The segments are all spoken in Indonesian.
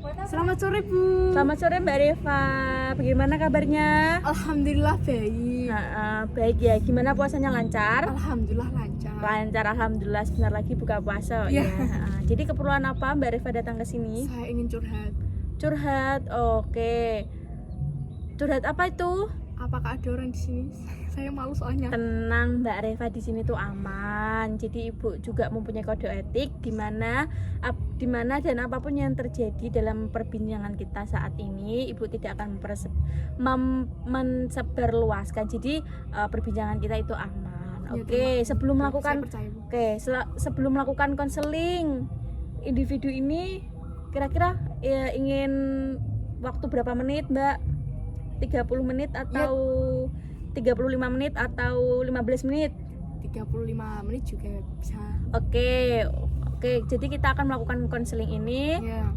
Selamat sore Bu. Selamat sore Mbak Reva, bagaimana kabarnya? Alhamdulillah baik. Baik ya, gimana puasanya lancar? Alhamdulillah lancar. Lancar, alhamdulillah, sebentar lagi buka puasa Iya. ya. Jadi keperluan apa Mbak Reva datang ke sini? Saya ingin curhat. Curhat, oke. Curhat apa itu? Apakah ada orang di sini? Saya malu soalnya. Tenang Mbak Reva, di sini tuh aman. Jadi Ibu juga mempunyai kode etik di mana dan apapun yang terjadi dalam perbincangan kita saat ini, Ibu tidak akan mensebarluaskan. Jadi perbincangan kita itu aman. Ya, Oke, sebelum melakukan saya percaya, Bu. sebelum melakukan konseling individu ini, kira-kira ingin waktu berapa menit, Mbak? 30 menit atau 35 menit atau 15 menit? 35 menit juga bisa. Oke, jadi kita akan melakukan konseling ini Ya.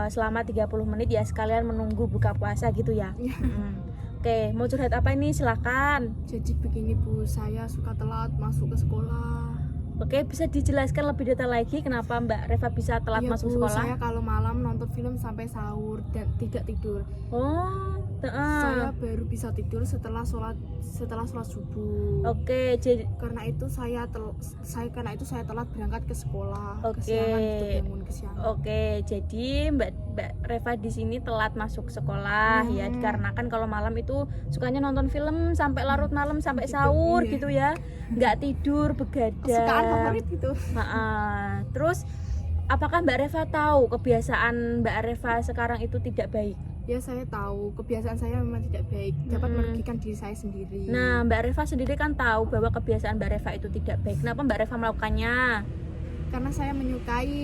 selama 30 menit ya, sekalian menunggu buka puasa gitu ya. Ya. Oke, mau curhat apa ini? Silakan. Jadi begini Bu, saya suka telat masuk ke sekolah. Oke, bisa dijelaskan lebih detail lagi kenapa Mbak Reva bisa telat Iya, masuk Bu, sekolah? saya kalau malam nonton film sampai sahur dan tidak tidur. Oh, Saya baru bisa tidur setelah sholat subuh. Oke, jadi Karena itu saya telat berangkat ke sekolah. Oke. Kesiangan gitu, bangun kesiangan. Oke, jadi Mbak Reva di sini telat masuk sekolah ya, dikarenakan kalau malam itu sukanya nonton film sampai larut malam sampai Gitu, sahur iya. gitu ya, nggak tidur, Kesukaan begadang. favorit gitu. Terus apakah Mbak Reva tahu kebiasaan Mbak Reva sekarang itu tidak baik? Ya saya tahu kebiasaan saya memang tidak baik, dapat merugikan diri saya sendiri. Nah, Mbak Reva sendiri kan tahu bahwa kebiasaan Mbak Reva itu tidak baik. Kenapa Mbak Reva melakukannya? Karena saya menyukai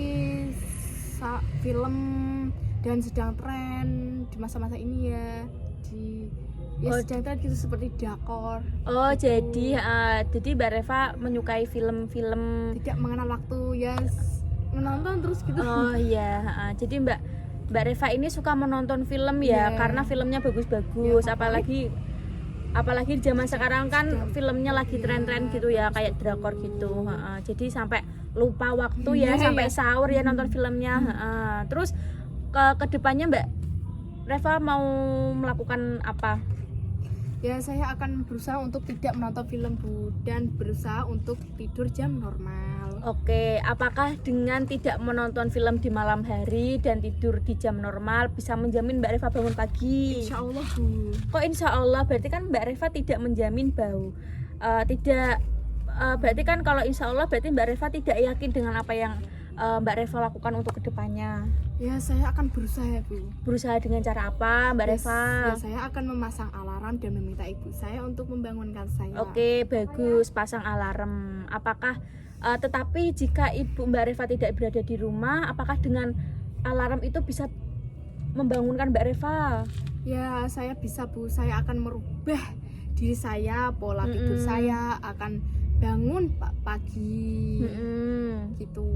film dan sedang tren di masa-masa ini ya. Sedang tren gitu seperti drakor. Oh, Gitu. jadi Mbak Reva menyukai film-film. Tidak mengenal waktu ya, menonton terus gitu. Oh iya, jadi Mbak Reva ini suka menonton film ya, Iya. karena filmnya bagus-bagus, Iya, apalagi di zaman sekarang kan Sedang- filmnya lagi iya, tren-tren gitu ya, kayak drakor gitu. Jadi sampai lupa waktu ya, Iya, sampai iya. sahur ya nonton filmnya. Terus ke depannya Mbak Reva mau melakukan apa? Ya saya akan berusaha untuk tidak menonton film Bu, dan berusaha untuk tidur jam normal. Oke, apakah dengan tidak menonton film di malam hari dan tidur di jam normal bisa menjamin Mbak Reva bangun pagi? Insya Allah Bu. Kok insya Allah? Berarti kan Mbak Reva tidak menjamin berarti kan kalau insya Allah berarti Mbak Reva tidak yakin dengan apa yang Mbak Reva lakukan untuk kedepannya. Ya saya akan berusaha Bu. Berusaha dengan cara apa Mbak Reva? Ya saya akan memasang alarm dan meminta ibu saya untuk membangunkan saya. Oke, bagus, pasang alarm. Apakah tetapi jika ibu Mbak Reva tidak berada di rumah, apakah dengan alarm itu bisa membangunkan Mbak Reva? Ya saya bisa Bu, saya akan merubah diri saya, pola tidur saya akan bangun pagi. Gitu.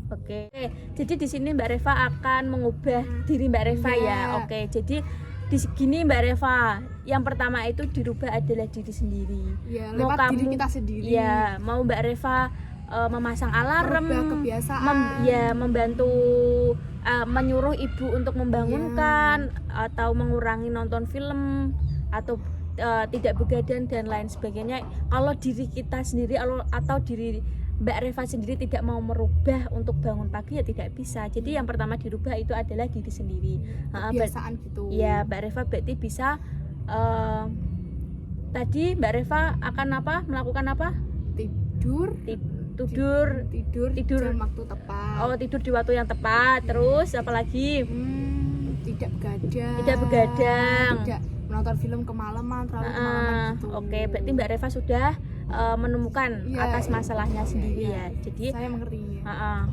Oke, jadi di sini Mbak Reva akan mengubah diri Mbak Reva ya. Iya. Oke, jadi di sini Mbak Reva, yang pertama itu dirubah adalah diri sendiri. Ya Mau lewat diri kamu- kita sendiri. Ya, mau Mbak Reva memasang alarm, Merubah kebiasaan. membantu menyuruh ibu untuk membangunkan atau mengurangi nonton film atau tidak begadang dan lain sebagainya. Kalau diri kita sendiri atau diri Mbak Reva sendiri tidak mau merubah untuk bangun pagi ya tidak bisa. Jadi yang pertama dirubah itu adalah diri sendiri. Kebiasaan gitu. Ya, Mbak Reva berarti bisa tadi Mbak Reva akan melakukan apa? Tidur Tidur jam waktu tepat. Oh, tidur di waktu yang tepat. Terus apalagi? Tidak begadang. Tidak begadang. Tidak menonton film kemalaman, terlalu kemalaman gitu. Oke, berarti Mbak Reva sudah menemukan Iya, atas masalahnya sendiri iya. ya. Jadi Saya mengertinya.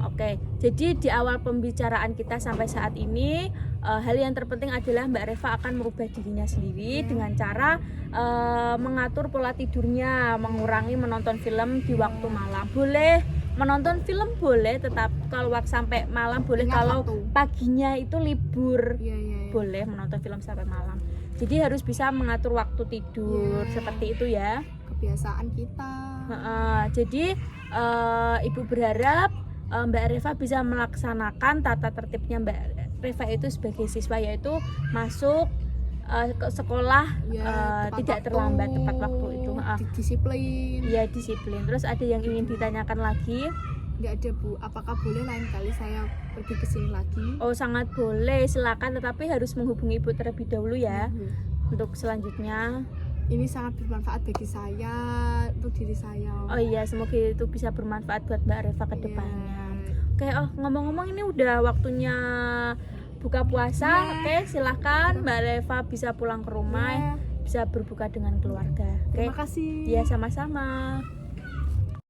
oke. Jadi di awal pembicaraan kita sampai saat ini, hal yang terpenting adalah Mbak Reva akan merubah dirinya sendiri dengan cara mengatur pola tidurnya, mengurangi menonton film di waktu malam. Boleh menonton film boleh, tetap kalau sampai malam boleh. Ingat Kalau waktu. paginya itu libur Iya. boleh menonton film sampai malam. Jadi harus bisa mengatur waktu tidur seperti itu ya. Kebiasaan kita. Jadi Ibu berharap Mbak Reva bisa melaksanakan tata tertibnya Mbak Reva itu sebagai siswa, yaitu masuk ke sekolah tepat tidak waktu, terlambat, tepat waktu itu. disiplin. Ya, disiplin. Terus ada yang ingin ditanyakan lagi? Nggak ada Bu, apakah boleh lain kali saya pergi ke sini lagi? Oh, sangat boleh, silakan, tetapi harus menghubungi Ibu terlebih dahulu ya untuk selanjutnya. Ini sangat bermanfaat bagi saya, untuk diri saya. Oh iya, semoga itu bisa bermanfaat buat Mbak Reva ke depannya. Oke, ngomong-ngomong ini udah waktunya buka puasa. Oke, silakan Mbak Reva bisa pulang ke rumah, bisa berbuka dengan keluarga. Oke. Terima kasih. Ya, sama-sama.